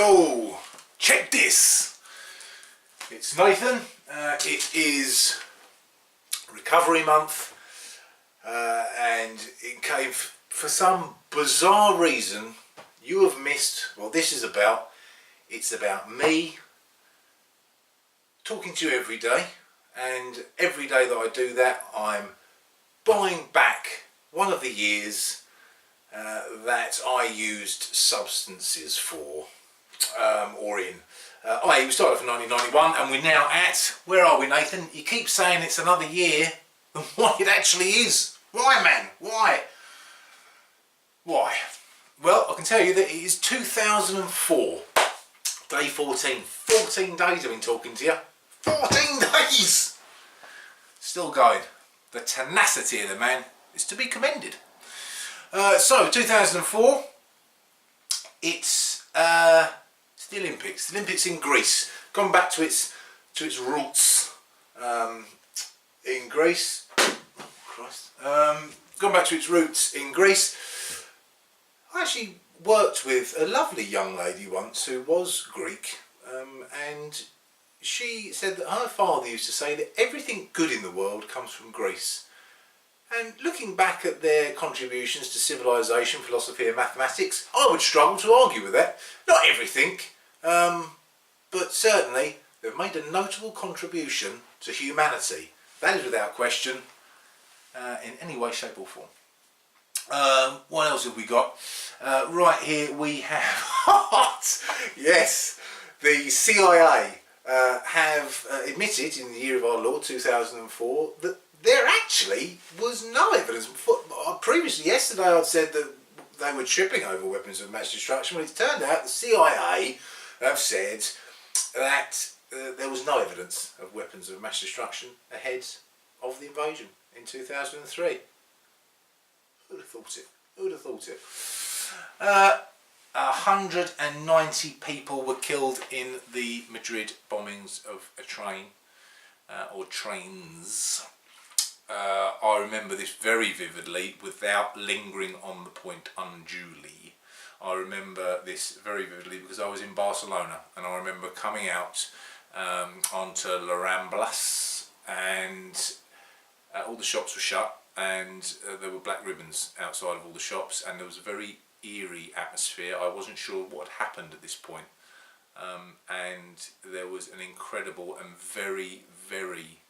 Yo, check this. It's Nathan. It is recovery month, and it came for some bizarre reason. You have missed what this is about. It's about me talking to you every day, and every day that I do that, I'm buying back one of the years that I used substances for. We started off in 1991 and we're now at, where are we, Nathan? You keep saying it's another year than what it actually is. Why, man? Why? Well, I can tell you that it is 2004, day 14. 14 days I've been talking to you. 14 days! Still going. The tenacity of the man is to be commended. So 2004, it's the Olympics. The Olympics in Greece. Gone back to its roots in Greece. Oh, Christ. Gone back to its roots in Greece. I actually worked with a lovely young lady once who was Greek, and she said that her father used to say that everything good in the world comes from Greece. And looking back at their contributions to civilization, philosophy and mathematics, I would struggle to argue with that. Not everything, but certainly they've made a notable contribution to humanity. That is without question, in any way, shape or form. What else have we got? Right here we have, yes, the CIA have admitted in the year of our Lord 2004 that there actually was no evidence. Previously, yesterday, I'd said that they were tripping over weapons of mass destruction. Well, it's turned out the CIA have said that there was no evidence of weapons of mass destruction ahead of the invasion in 2003. Who'd have thought it? Who'd have thought it? 190 people were killed in the Madrid bombings of a train, or trains. I remember this very vividly without lingering on the point unduly. I remember this very vividly because I was in Barcelona and I remember coming out onto La Ramblas, and all the shops were shut, and there were black ribbons outside of all the shops, and there was a very eerie atmosphere. I wasn't sure what had happened at this point, and there was an incredible and very, very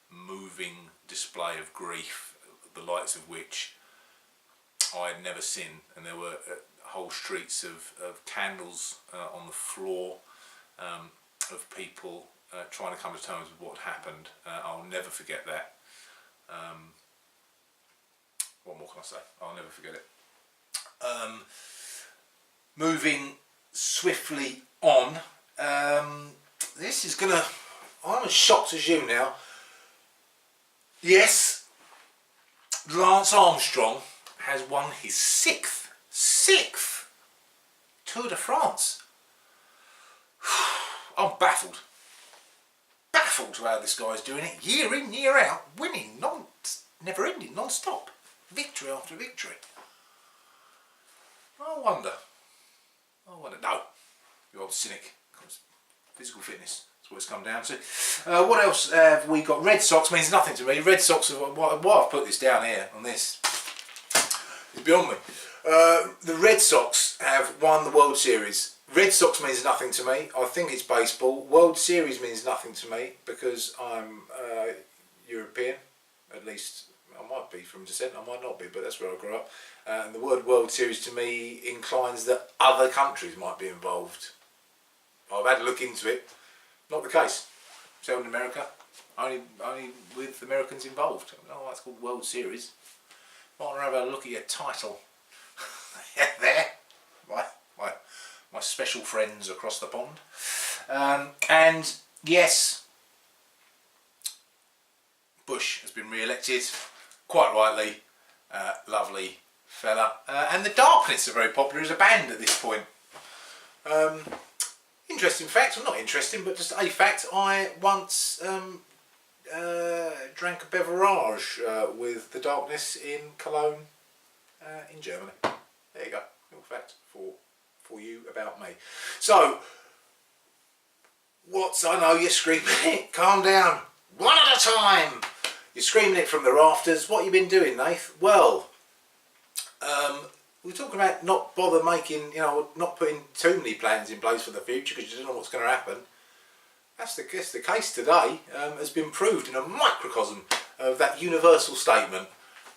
moving display of grief, the likes of which I had never seen. And there were whole streets of candles on the floor, of people trying to come to terms with what happened. I'll never forget that. What more can I say? I'll never forget it. Moving swiftly on, this is gonna, I'm as shocked as you now. Yes, Lance Armstrong has won his sixth Tour de France. I'm baffled how this guy's doing it, year in, year out, winning, never ending, non-stop, victory after victory. I wonder, no, you old cynic, physical fitness. That's what it's come down to. What else have we got? Red Sox means nothing to me. Red Sox, why I've put this down here on this is beyond me. The Red Sox have won the World Series. Red Sox means nothing to me. I think it's baseball. World Series means nothing to me because I'm European. At least I might be from descent, I might not be, but that's where I grew up. And the word World Series to me inclines that other countries might be involved. I've had a look into it. Not the case. So in America, only with Americans involved. Oh, that's called World Series. Might want to have a look at your title. There, my special friends across the pond. And yes, Bush has been re-elected, quite rightly. Lovely fella. And the Darkness are very popular as a band at this point. Interesting fact, well, not interesting, but just a fact, I once drank a beverage with the Darkness in Cologne, in Germany. There you go, little fact for you about me. So, I know you're screaming it, calm down, one at a time. You're screaming it from the rafters. What have you been doing, Nath? Well, we're talking about not bother making, not putting too many plans in place for the future because you don't know what's going to happen. That's the case today. Has been proved in a microcosm of that universal statement,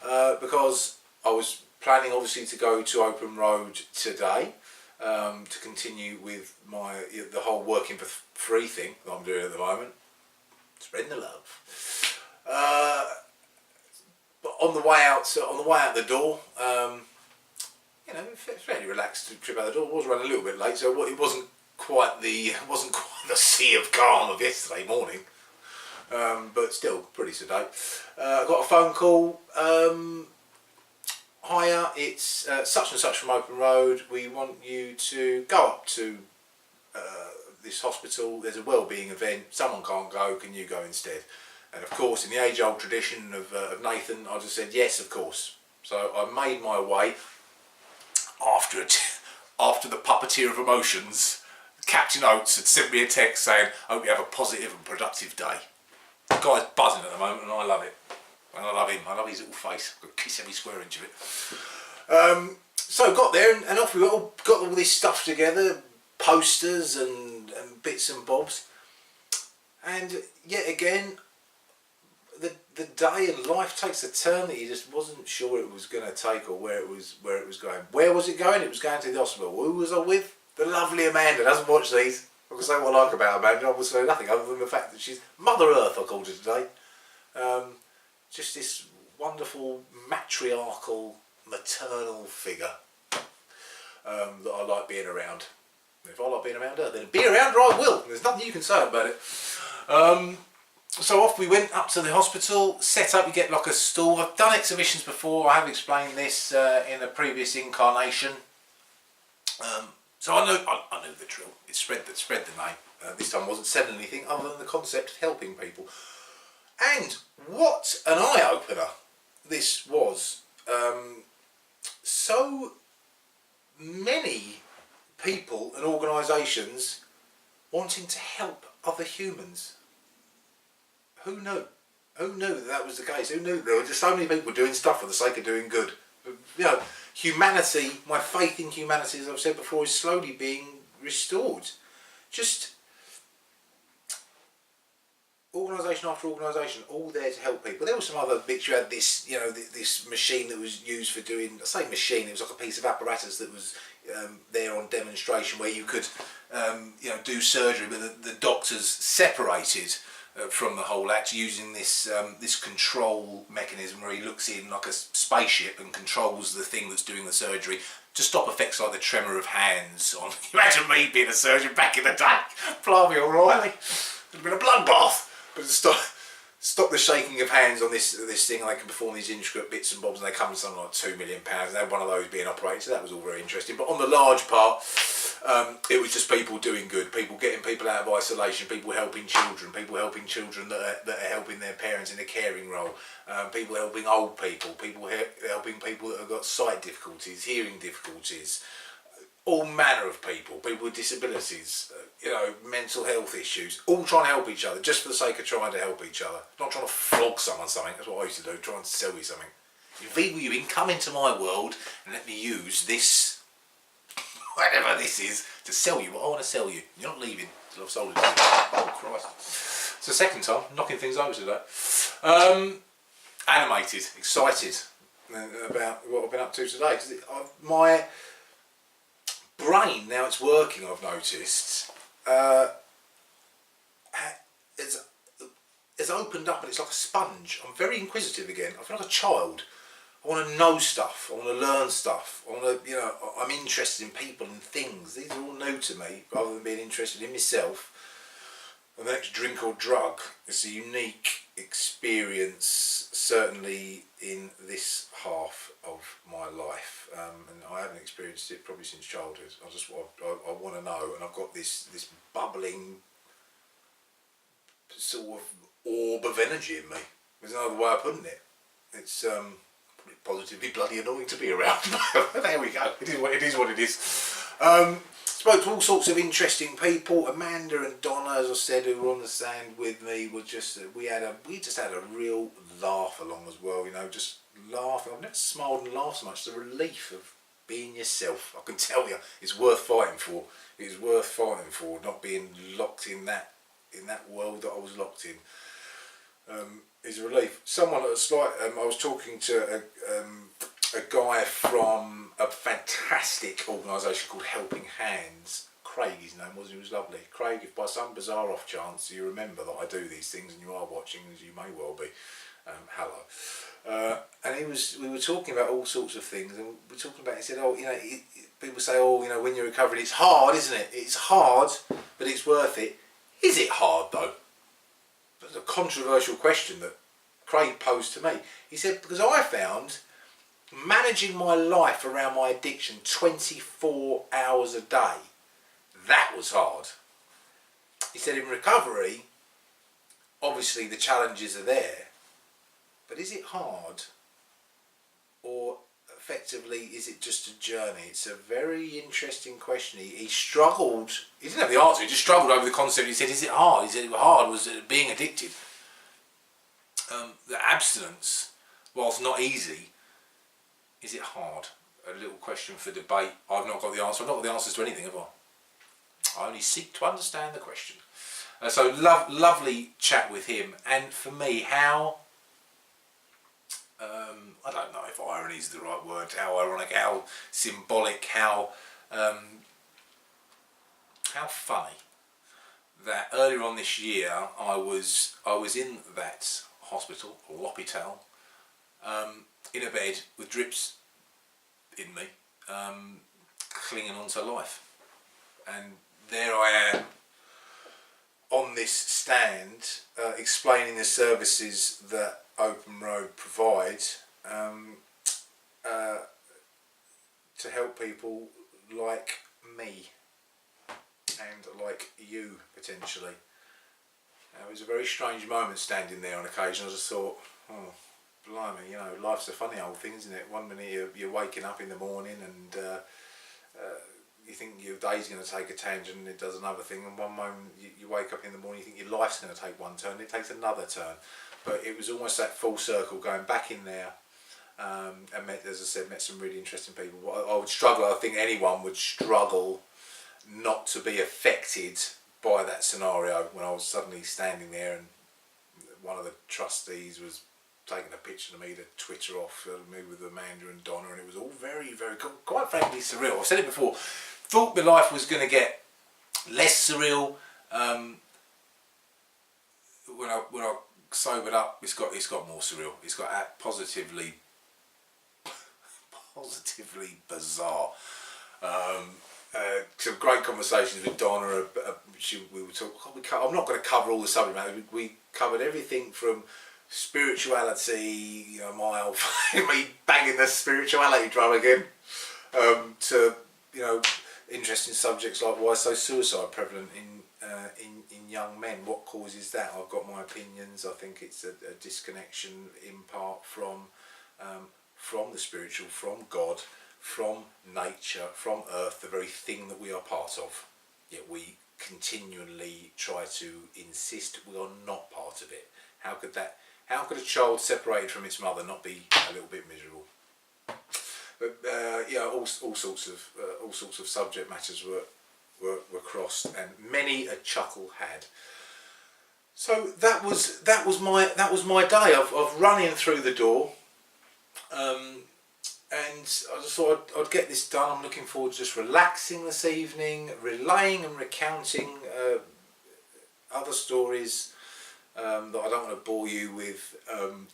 because I was planning obviously to go to Open Road today, to continue with the whole working for free thing that I'm doing at the moment, spreading the love. But on the way out the door, fairly relaxed trip out the door. I was running a little bit late, so it wasn't quite the sea of calm of yesterday morning, but still pretty sedate. I got a phone call. Hiya, it's such and such from Open Road. We want you to go up to this hospital. There's a wellbeing event. Someone can't go. Can you go instead? And of course, in the age-old tradition of Nathan, I just said yes, of course. So I made my way after the puppeteer of emotions. Captain Oates had sent me a text saying, "Hope you have a positive and productive day." The guy's buzzing at the moment, and I love it. And I love him. I love his little face. I've got to kiss every square inch of it. So got there and off we got all this stuff together, posters and bits and bobs. And yet again, the day and life takes a turn that you just wasn't sure it was going to take or where it was going. Where was it going? It was going to the hospital. Who was I with? The lovely Amanda. Doesn't watch these. I can say what I like about Amanda. I will say nothing other than the fact that she's Mother Earth, I called her today. Just this wonderful matriarchal, maternal figure that I like being around. If I like being around her, then be around her I will. There's nothing you can say about it. So off we went up to the hospital, set up, you get like a stool. I've done exhibitions before, I have explained this in a previous incarnation. So I knew the drill. It spread the name. This time I wasn't selling anything other than the concept of helping people. And what an eye-opener this was. So many people and organisations wanting to help other humans. Who knew? Who knew that was the case? Who knew there were just so many people doing stuff for the sake of doing good? Humanity, my faith in humanity, as I've said before, is slowly being restored. Just organisation after organisation, all there to help people. There were some other bits. You had this, this machine that was used for doing. I say machine. It was like a piece of apparatus that was there on demonstration where you could, do surgery, but the doctors separated from the whole act using this this control mechanism where he looks in like a spaceship and controls the thing that's doing the surgery to stop effects like the tremor of hands on. Imagine me being a surgeon back in the day. Blimey, O'Reilly. It would have been a bloodbath. But to stop the shaking of hands on this thing, and they can perform these intricate bits and bobs, and they come to something like £2 million, and they had one of those being operated, so that was all very interesting. But on the large part, it was just people doing good, people getting people out of isolation, people helping children that are helping their parents in a caring role, people helping old people, helping people that have got sight difficulties, hearing difficulties, all manner of people with disabilities, mental health issues, all trying to help each other, just for the sake of trying to help each other. Not trying to flog someone something, that's what I used to do, trying to sell you something. You can come into my world and let me use this, whatever this is, to sell you what I want to sell you. You're not leaving until I've sold it to you. Oh Christ. It's the second time, knocking things over today. Animated, excited about what I've been up to today. Because my brain, now it's working, I've noticed, it's opened up and it's like a sponge. I'm very inquisitive again. I feel like a child. I want to know stuff. I want to learn stuff. I'm interested in people and things. These are all new to me, rather than being interested in myself. The next drink or drug is a unique experience, certainly in this half of my life, and I haven't experienced it probably since childhood. I want to know, and I've got this bubbling sort of orb of energy in me. There's no other way of putting it. It's positively bloody annoying to be around. There we go. It is what it is. It's spoke to all sorts of interesting people. Amanda and Donna, as I said, who were on the stand with me, were just we just had a real laugh along as well. You know, just laughing. I've never smiled and laughed so much. The relief of being yourself. I can tell you, it's worth fighting for. It's worth fighting for. Not being locked in that world that I was locked in. Is a relief. Someone at a slight. I was talking to a guy from a fantastic organisation called Helping Hands. Craig, his name was. He was lovely. Craig, if by some bizarre off chance you remember that I do these things and you are watching, as you may well be, hello. And we were talking about all sorts of things, and we were talking about. He said, "Oh, you know, people say, oh, you know, when you're recovering, it's hard, isn't it? It's hard, but it's worth it. Is it hard though?" That's a controversial question that Craig posed to me. He said, because I found managing my life around my addiction 24 hours a day, that was hard. He said in recovery, obviously the challenges are there, but is it hard, or effectively is it just a journey? It's a very interesting question. He struggled, he didn't have the answer, he just struggled over the concept. He said, is it hard? He said it was hard, was it being addicted? The abstinence, whilst not easy, is it hard? A little question for debate. I've not got the answer. I've not got the answers to anything, have I? I only seek to understand the question. So lovely chat with him. And for me, how, I don't know if irony is the right word, how ironic, how symbolic, how funny that earlier on this year I was in that hospital, l'hôpital, in a bed with drips in me, clinging on to life. And there I am on this stand explaining the services that Open Road provide to help people like me and like you potentially. It was a very strange moment standing there on occasion. I just thought, oh, blimey, you know, life's a funny old thing, isn't it? One minute you're waking up in the morning and you think your day's going to take a tangent and it does another thing, and one moment you wake up in the morning, you think your life's going to take one turn, and it takes another turn. But it was almost that full circle, going back in there, and met, as I said, met some really interesting people. I would struggle, I think anyone would struggle not to be affected by that scenario when I was suddenly standing there and one of the trustees was taking a picture of me to Twitter off me with Amanda and Donna, and it was all very, very, quite frankly, surreal. I've said it before, thought my life was going to get less surreal. When I sobered up, it's got more surreal. It's got positively bizarre. Some great conversations with Donna. We were talking. I'm not going to cover all the subject matter. We covered everything from spirituality, you know, my old me banging the spirituality drum again, to, you know, interesting subjects like why is so suicide prevalent in young men, what causes that. I've got my opinions. I think it's a disconnection in part from the spiritual, from God, from nature, from earth, the very thing that we are part of, yet we continually try to insist we are not part of it. How could a child separated from its mother not be a little bit miserable? But yeah, all sorts of subject matters were crossed, and many a chuckle had. So that was my day of running through the door, and I just thought I'd get this done. I'm looking forward to just relaxing this evening, relaying and recounting other stories that I don't want to bore you with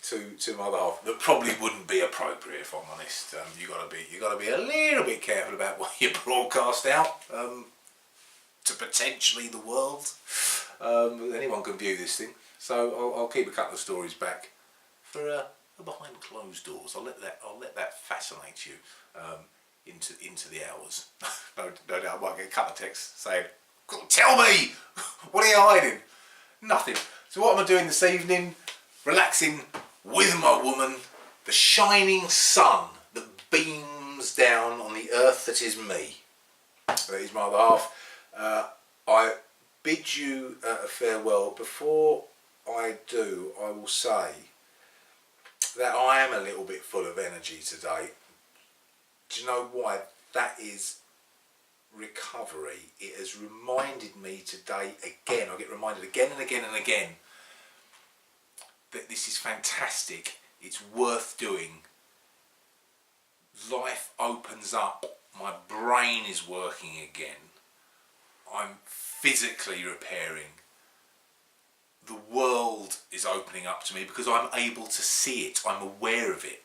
to my other half. That probably wouldn't be appropriate, if I'm honest. You got to be a little bit careful about what you broadcast out to potentially the world. Anyone can view this thing, so I'll keep a couple of stories back for behind closed doors. I'll let that fascinate you into the hours. no doubt I might get a couple of texts saying, "Tell me, what are you hiding?" Nothing. So what am I doing this evening? Relaxing with my woman, the shining sun that beams down on the earth that is me. that is my other half. I bid you a farewell. Before I do, I will say that I am a little bit full of energy today. Do you know why? That is recovery. It has reminded me today again, I get reminded again and again and again that this is fantastic, it's worth doing. Life opens up, my brain is working again, I'm physically repairing, the world is opening up to me because I'm able to see it, I'm aware of it.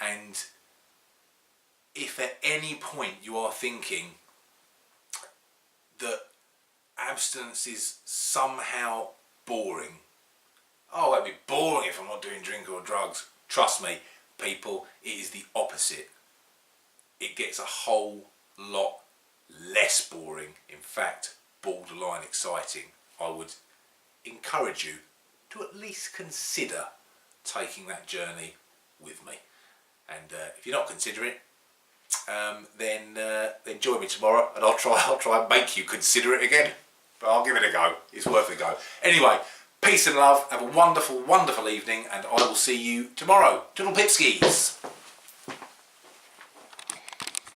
And if at any point you are thinking that abstinence is somehow boring, oh, it'd be boring if I'm not doing drink or drugs. Trust me, people, it is the opposite. It gets a whole lot less boring. In fact, borderline exciting. I would encourage you to at least consider taking that journey with me. And if you're not considering it, then join me tomorrow, and I'll try and make you consider it again. But I'll give it a go. It's worth a go. Anyway, peace and love. Have a wonderful, wonderful evening, and I will see you tomorrow. Toodle pipskis.